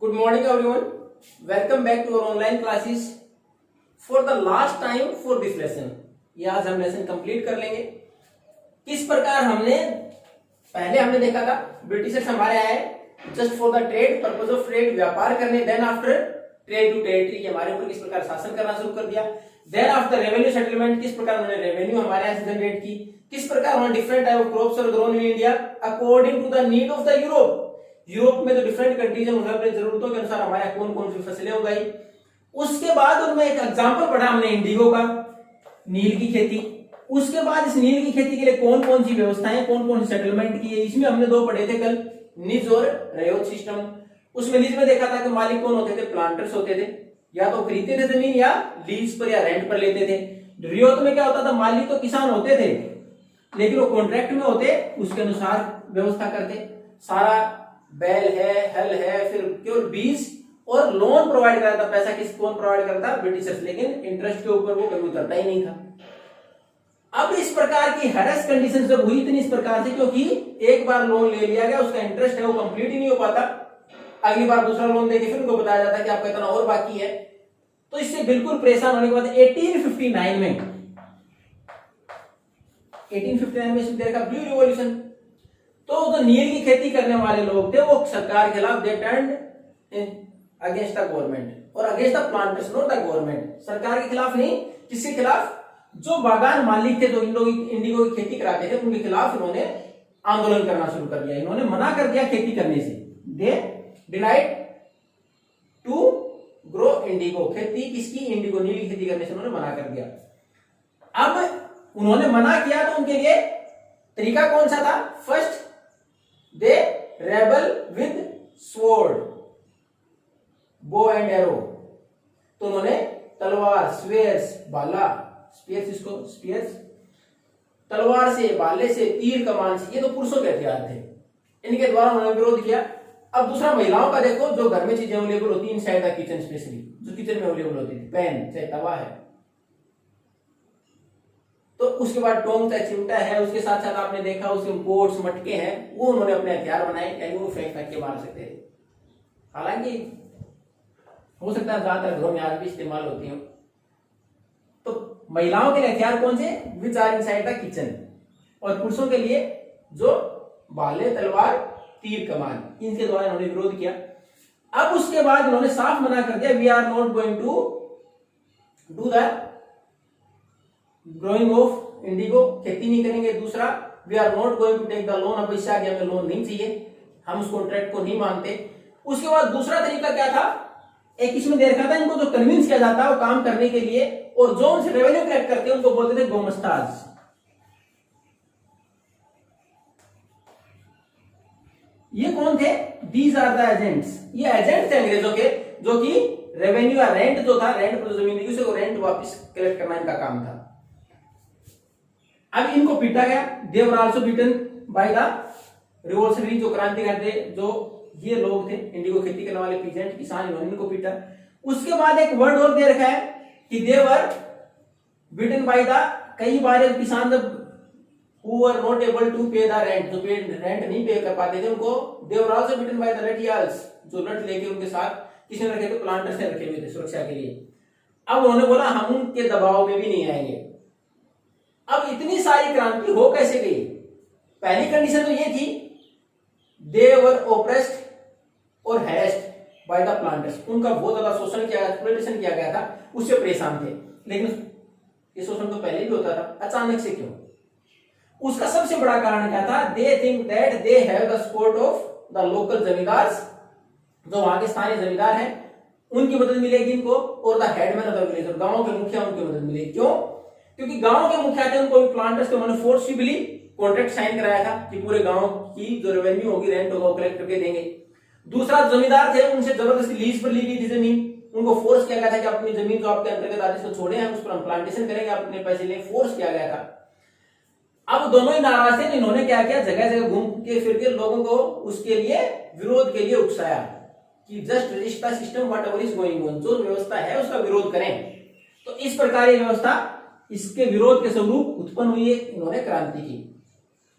Good morning everyone. Welcome back to our online classes. For the last time for this lesson. ये आज हम lesson complete कर लेंगे. किस प्रकार हमने देखा था ब्रिटिशर्स हमारे आए just for the trade, purpose of trade, व्यापार करने. Then after trade to territory, हमारे ऊपर किस प्रकार शासन करना शुरू कर दिया. देन आफ्टर रेवेन्यू सेटलमेंट, किस प्रकार उन्होंने रेवेन्यू हमारे यहाँ से जनरेट की. किस प्रकार उन्होंने डिफरेंट टाइप ऑफ क्रॉप्स और grown in India according to the need of the Europe. Europe में जो डिफरेंट कंट्रीज है उन्होंने अपनी जरूरतों के अनुसार हमारे यहाँ कौन कौन सी फसलें उगाई. उसके बाद उनमें एक एग्जाम्पल पढ़ा हमने इंडिगो का, नील की खेती. उसके बाद इस नील की खेती के लिए कौन कौन सी व्यवस्थाएं, कौन कौन सी सेटलमेंट की है, इसमें हमने दो पढ़े थे कल, निज और रयोच सिस्टम. उसमें निज में देखा था कि मालिक कौन होते थे, प्लांटर्स होते थे, या तो खरीदते थे जमीन या लीज पर या रेंट पर लेते थे. रियोत में क्या होता था, मालिक तो किसान होते थे लेकिन वो कॉन्ट्रैक्ट में होते, उसके अनुसार व्यवस्था करते. सारा बैल है, हल है, फिर केवल बीज और लोन प्रोवाइड करता था. पैसा किस कौन प्रोवाइड करता, ब्रिटिशर्स, लेकिन इंटरेस्ट के ऊपर वो कभी उतरता ही नहीं था. अब इस प्रकार की हैरेस कंडीशन जब हुई इतनी इस प्रकार से, क्योंकि एक बार लोन ले लिया गया, उसका इंटरेस्ट है वो कंप्लीट ही नहीं हो पाता, अगली बार दूसरा लोन देके फिर उनको बताया जाता है कि आपका इतना और बाकी है. तो इससे बिल्कुल परेशान होने के बाद 1859 में इसमें देखा ब्लू रिवॉल्यूशन. तो जो नील की खेती करने वाले लोग थे वो सरकार के खिलाफ they turned against the government और against the planters, not the government. सरकार के खिलाफ नहीं, किसके खिलाफ, जो बागान मालिक थे, जो इंडिगो की खेती कराते थे, उनके खिलाफ इन्होंने आंदोलन करना शुरू कर दिया. इन्होंने मना कर दिया खेती करने से. They denied to grow indigo, खेती किसकी, इंडिगो, नील की खेती करने से उन्होंने मना कर दिया. अब उन्होंने मना किया तो उनके लिए तरीका कौन सा था. First they rebel with sword, bow and arrow. तो उन्होंने तलवार, स्पेयर्स, भाला, स्पेयर्स, इसको स्पेयर्स, तलवार से, भाले से, तीर कमान से, ये तो पुरुषों के हथियार थे, इनके द्वारा उन्होंने विरोध किया. अब दूसरा महिलाओं का देखो, जो घर में चीजें अवेलेबल होती है इनसाइड द किचन, स्पेशली जो किचन में अवेलेबल होती थी, पैन चाहे तवा है, तो उसके बाद टोंग चाहे चिमटा है, उसके साथ साथ आपने देखा उसके पोट्स, मटके हैं, वो उन्होंने अपने हथियार बनाए, यानी वो फेंक के मार सकते थे. हालांकि हो सकता है ज्यादातर घरों में आज भी इस्तेमाल होती हो. तो महिलाओं के लिए हथियार कौन से, which are inside the kitchen, और पुरुषों के लिए जो भाले, तलवार, तीर कमान, इनके द्वारा इन्होंने विरोध किया. अब उसके बाद इन्होंने साफ मना कर दिया, we are not going to do the growing of indigo, खेती नहीं करेंगे. दूसरा, we are not going to take the loan, अब इससे आगे हमें लोन नहीं चाहिए, हम उस कॉन्ट्रैक्ट को नहीं मानते. उसके बाद दूसरा तरीका क्या था, एक इसमें दे रखा था, इनको जो कन्विंस किया जाता है वो काम करने के लिए, और जो उनसे रेवेन्यू कलेक्ट करते हैं उनको बोलते थे गोमस्ताज. ये कौन थे, दीज आर द एजेंट्स. ये एजेंट थे अंग्रेजों के, जो कि रेवेन्यू या रेंट जो था, रेंट पर जमीन थी उसे रेंट वापस कलेक्ट करना इनका काम था. अब इनको पीटा गया. They were also beaten by the revolutionary, जो क्रांतिकारी थे, जो ये लोग थे इंडिगो खेती करने वाले पीजेंट, किसान, इन्होंने इनको पीटा. उसके बाद एक वर्ड और दे रखा है कि दे वर बीटन बाय द, कई बार किसान जब who were not able to pay the rent, जो रेंट नहीं पे कर पाते थे उनको, they were also beaten by the retials, जो रट लेके उनके साथ किसने रखे थे, प्लांटर्स ने रखे हुए थे सुरक्षा के लिए. अब उन्होंने बोला हम उनके दबाव में भी नहीं आएंगे. अब इतनी सारी क्रांति हो कैसे गई. पहली कंडीशन तो ये थी, they were oppressed और harassed by the planters, उनका बहुत ज्यादा शोषण किया, एक्सप्लॉइटेशन किया गया था, उससे परेशान थे. लेकिन ये शोषण तो पहले भी होता था, अचानक से क्यों. उसका सबसे बड़ा कारण क्या था, they think that they have the support of the local zamindars, जो वहां के स्थानीय जमींदार हैं उनकी मदद मिलेगी इनको, और the headman of the village, गांव के मुखिया उनकी मदद मिलेगी. क्यों, क्योंकि गांव के मुखिया थे, उनको प्लांटर्स के उन्होंने फोर्सफुली कॉन्ट्रैक्ट साइन कराया था कि पूरे गांव की जो रेवेन्यू होगी, रेंट होगा, वो कलेक्ट करके देंगे. दूसरा, जमींदार थे, उनसे जबरदस्ती लीज पर ली गई थी जमीन, उनको फोर्स किया गया था कि अपनी जमीन जो आपके अंतर्गत आती है छोड़े हैं, उस पर हम प्लांटेशन करेंगे, अपने पैसे लिए फोर्स किया गया था. अब दोनों ही नाराज थे, इन्होंने क्या किया, जगह जगह घूम के फिर के लोगों को उसके लिए, विरोध के लिए उकसाया कि just resist the system what ever is going on, जो व्यवस्था है उसका विरोध करें. तो इस प्रकार ये व्यवस्था, इसके विरोध के स्वरूप उत्पन्न हुई है, इन्होंने क्रांति की.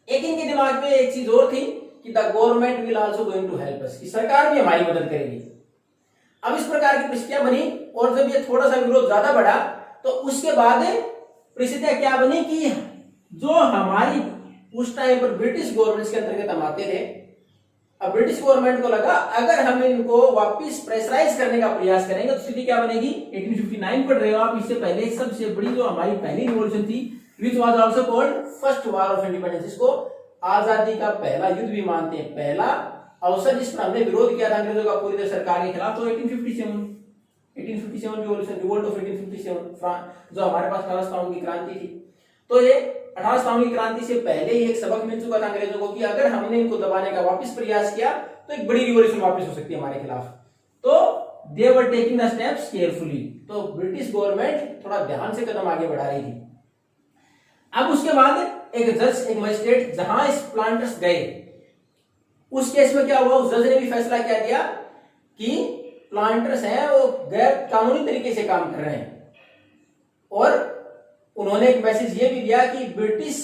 एक इनके दिमाग में एक चीज और थी कि the government will also going to help us, कि सरकार भी हमारी मदद करेगी. अब इस प्रकार की परिस्थितियां बनी और जब ये थोड़ा सा विरोध ज्यादा बढ़ा तो उसके बाद परिस्थितियां क्या बनी कि जो हमारी उस टाइम पर ब्रिटिश गवर्नमेंट के अंतर्गत हम आते थे, अब ब्रिटिश गवर्नमेंट को लगा अगर हम इनको वापस प्रेशराइज करने का प्रयास करेंगे तो स्थिति क्या बनेगी। 1859 पढ़ रहे हो आप, इससे पहले सबसे बड़ी जो हमारी पहली रिवॉल्यूशन थी which was also called first war of independence, इसको आजादी का पहला युद्ध भी मानते हैं, पहला अवसर जिस पर हमने विरोध किया था अंग्रेजों का पूरी तरह सरकार के खिलाफ, तो 1857 रिवॉल्यूशन, रिवोल्ट ऑफ 1857 जो हमारे पास 18 साउंड की क्रांति थी। तो ये 18 साउंड की क्रांति से पहले ही एक सबक मिल चुका था अंग्रेजों को कि अगर हमने इनको दबाने का वापस प्रयास किया तो एक बड़ी रिवॉल्यूशन वापस हो सकती है हमारे खिलाफ। तो they were taking the steps carefully, तो ब्रिटिश गवर्नमेंट थोड़ा ध्यान से कदम आगे बढ़ा रही थी। अब उसके बाद एक जज, एक मजिस्ट्रेट जहां इस प्लांटर्स गए, उस केस में क्या हुआ, उस जज ने भी फैसला क्या दिया कि प्लांटर्स हैं वो गैर कानूनी तरीके से काम कर रहे हैं, और उन्होंने एक मैसेज ये भी दिया कि ब्रिटिश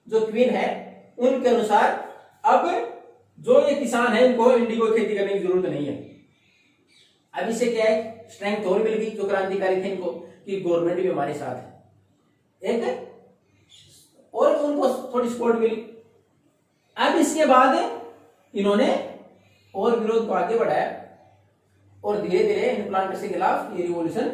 जो क्वीन है उनके अनुसार अब जो ये किसान है इनको इंडिगो खेती करने की जरूरत नहीं है। अब इससे क्या है, स्ट्रेंथ और मिल गई जो क्रांतिकारी थे इनको कि गवर्नमेंट भी हमारे साथ है, एक और उनको थोड़ी सपोर्ट मिली। अब इसके बाद इन्होंने और विरोध को आगे बढ़ाया और धीरे धीरे इन प्लांटर्स के खिलाफ ये रिवॉल्यूशन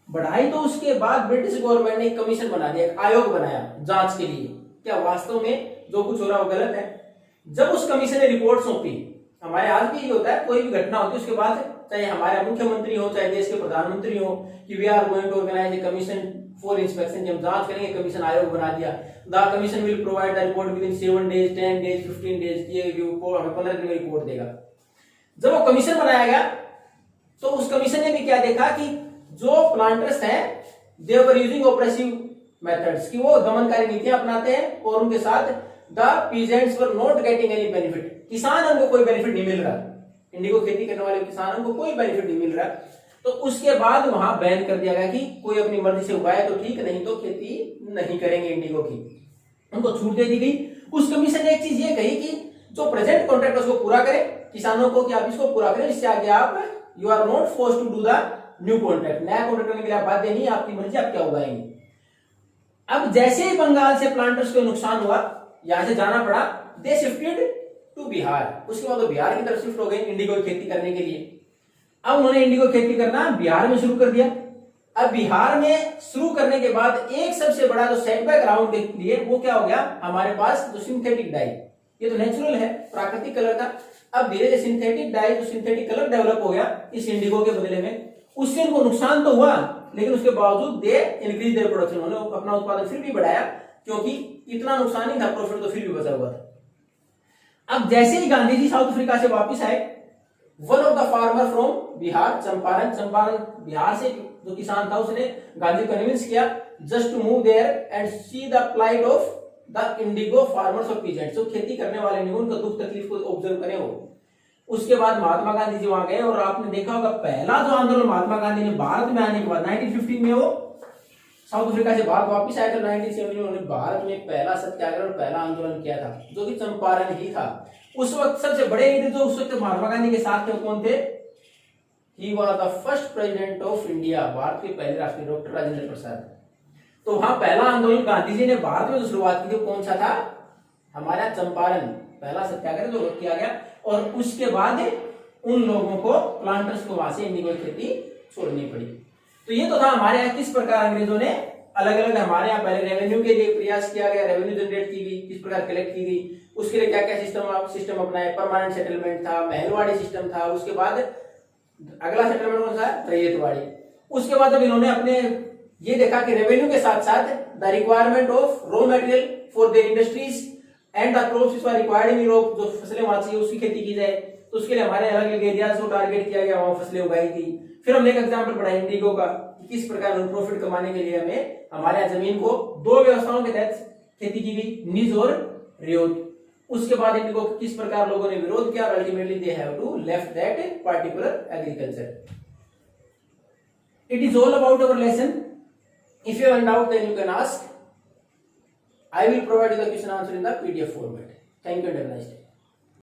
बढ़ाई। तो उसके बाद ब्रिटिश गवर्नमेंट ने एक कमीशन बना दिया, एक आयोग बनाया जांच के लिए, क्या वास्तव में जो कुछ हो रहा है वो गलत है। जब उस कमीशन ने रिपोर्ट सौंपी, हमारे आज भी ये होता है कोई भी घटना होती है उसके बाद चाहे हमारे मुख्यमंत्री हो चाहे देश के प्रधानमंत्री हो कि we are going to organize a commission for inspection, जब जांच करेंगे, कमीशन आयोग बना दिया, the commission will provide the report within 7 days 10 days 15 days, ये रिपोर्ट हमें 15 दिन में रिपोर्ट देगा। जब वो कमीशन बनाया गया तो उस कमीशन ने भी क्या देखा कि जो प्लांटर्स हैं दे वर यूजिंग ऑप्रेसिव मेथड्स, कि वो दमनकारी नीतियां अपनाते हैं और उनके साथ the peasants were not getting any benefit, किसान उनको कोई बेनिफिट नहीं मिल रहा, इंडिगो खेती करने वाले किसानों को कोई बेनिफिट नहीं मिल रहा। तो उसके बाद वहां बैन कर दिया गया कि कोई अपनी मर्जी से उगाए तो ठीक, नहीं तो खेती नहीं करेंगे इंडिगो की, उनको छूट दे दी गई। उस कमीशन ने एक चीज ये कही कि जो प्रेजेंट कॉन्ट्रैक्ट उसको पूरा करे, किसानों को कि आप इसको पूरा करें, इससे आगे आप you are not force to do the new contract, नया कॉन्ट्रैक्ट करने के लिए आप बाध्य नहीं, आपकी मर्जी आप क्या उगाएंगे। अब जैसे ही बंगाल से प्लांटर्स को नुकसान हुआ, यहां से जाना पड़ा, दे शिफ्टेड टू बिहार, उसके बाद वो बिहार की तरफ शिफ्ट हो गए इंडिगो की खेती करने के लिए। अब उन्होंने इंडिगो खेती करना बिहार में शुरू कर दिया। अब बिहार में शुरू करने के बाद एक सबसे बड़ा जो सेटबैक राउंड के लिए वो क्या हो गया, हमारे पास जो सिंथेटिक डाई, ये तो नेचुरल है, प्राकृतिक कलर था, अब धीरे धीरे सिंथेटिक डाई जो सिंथेटिक कलर डेवलप हो गया इस इंडिगो के बदले में, उससे उनको नुकसान तो हुआ लेकिन उसके बावजूद दे इंक्रीज देयर प्रोडक्शन, उन्होंने अपना उत्पादन फिर भी बढ़ाया क्योंकि इतना नुकसान नहीं था, प्रॉफिट तो फिर भी बचा हुआ था। अब जैसे ही गांधी जी साउथ अफ्रीका से वापस आए, one of the farmer from Bihar, Champaran Bihar से जो किसान था, उसने गांधी को कन्विंस किया just to move there and see the plight of the indigo farmers of peasants, जो खेती करने वाले इंडिगो उनका दुख तकलीफ को ऑब्जर्व करें वो। उसके बाद महात्मा गांधी जी वहां गए और आपने देखा होगा पहला जो आंदोलन महात्मा गांधी ने भारत में आने के बाद 1915 में वो साउथ अफ्रीका से भारत वापस आए थे, 1970 में उन्होंने भारत में पहला सत्याग्रह और पहला आंदोलन किया था जो कि चंपारण ही था। उस वक्त सबसे बड़े लीडर जो उस वक्त महात्मा गांधी के साथ थे वो कौन थे, he was the first president of India, Bharat के पहले राष्ट्रपति डॉक्टर राजेंद्र प्रसाद। तो वहां पहला आंदोलन गांधी जी ने भारत में जो शुरुआत की थी कौन सा था, हमारा चंपारण पहला सत्याग्रह जो किया गया, और उसके बाद उन लोगों को प्लांटर्स को वहां से इंडिगो की खेती छोड़नी पड़ी। तो ये तो था हमारे यहाँ किस प्रकार अंग्रेजों ने अलग अलग हमारे यहाँ पहले रेवेन्यू के लिए प्रयास किया गया, रेवेन्यू जनरेट की गई, किस प्रकार कलेक्ट की गई, उसके लिए क्या क्या सिस्टम अपनाया, परमानेंट सेटलमेंट था, महलवाड़ी सिस्टम था, उसके बाद अगला सेटलमेंट कौन सा, रैयतवाड़ी। उसके बाद जब इन्होंने अपने ये देखा कि रेवेन्यू के साथ साथ the requirement of raw material for their industries and the crops which are required in Europe, जो फसलें वहां चाहिए उसकी खेती की जाए, तो उसके लिए हमारे अलग अलग एरियाज को टारगेट किया गया, वहां फसलें उगाई गई। फिर हमने एक एग्जांपल पढ़ा इंडिगो का, किस प्रकार प्रॉफिट कमाने के लिए हमें हमारे यहाँ जमीन को दो व्यवस्थाओं के तहत खेती की गई, नीज और रियोत। उसके बाद इंडिगो किस प्रकार लोगों ने विरोध किया, ultimately they have to left that particular agriculture. It is all about our lesson. If you have any doubt, then you can ask. I will provide you the question answer in the PDF format. Thank you and have a nice day.